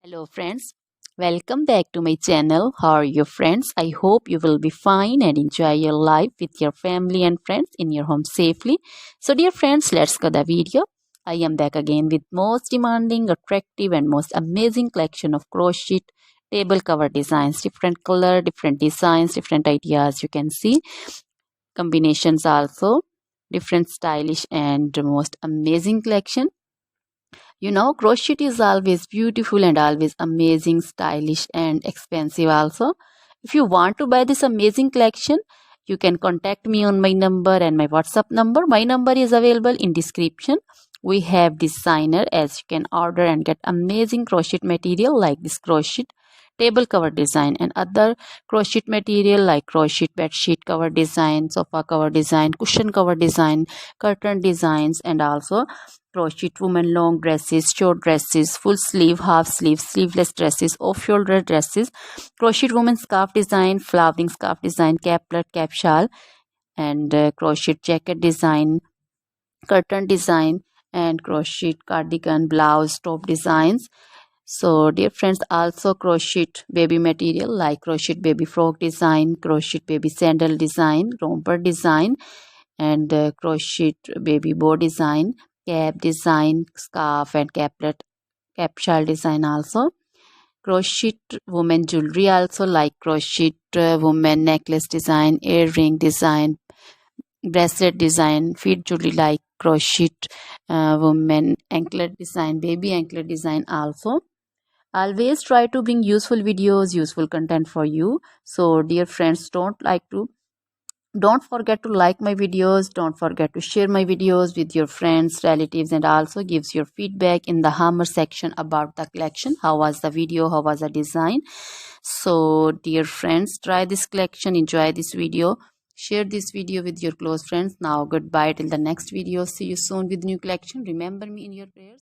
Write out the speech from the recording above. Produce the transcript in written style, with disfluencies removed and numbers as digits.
Hello friends, welcome back to my channel. How are you friends? I hope you will be fine and enjoy your life with your family and friends in your home safely. So dear friends, let's go the video. I am back again with most demanding, attractive and most amazing collection of crochet table cover designs. Different color, different designs, different ideas you can see. Combinations also. Different stylish and most amazing collection. Crochet is always beautiful and always amazing, stylish and expensive also. If you want to buy this amazing collection, you can contact me on my number and my WhatsApp number. My number is available in description. We have designer as you can order and get amazing crochet material like this crochet table cover design and other crochet material like crochet bed sheet cover design, sofa cover design, cushion cover design, curtain designs and also crochet women long dresses, short dresses, full sleeve, half sleeve, sleeveless dresses, off shoulder dresses, crochet woman scarf design, flowering scarf design, caplet, cap shawl, and crochet jacket design, curtain design, and crochet cardigan, blouse, top designs. So, dear friends, also crochet baby material like crochet baby frock design, crochet baby sandal design, romper design, and crochet baby bow design, cap design, scarf and caplet, cap shawl design also. Crochet woman jewelry also like crochet woman necklace design, earring design, bracelet design, feet jewelry like crochet woman anklet design, baby anklet design also. Always try to bring useful videos, useful content for you. So dear friends, don't forget to like my videos, don't forget to share my videos with your friends, relatives, and also gives your feedback in the hammer section about the collection. How was the video, how was the design? So dear friends, try this collection, enjoy this video, share this video with your close friends. Now goodbye till the next video. See you soon with new collection. Remember me in your prayers.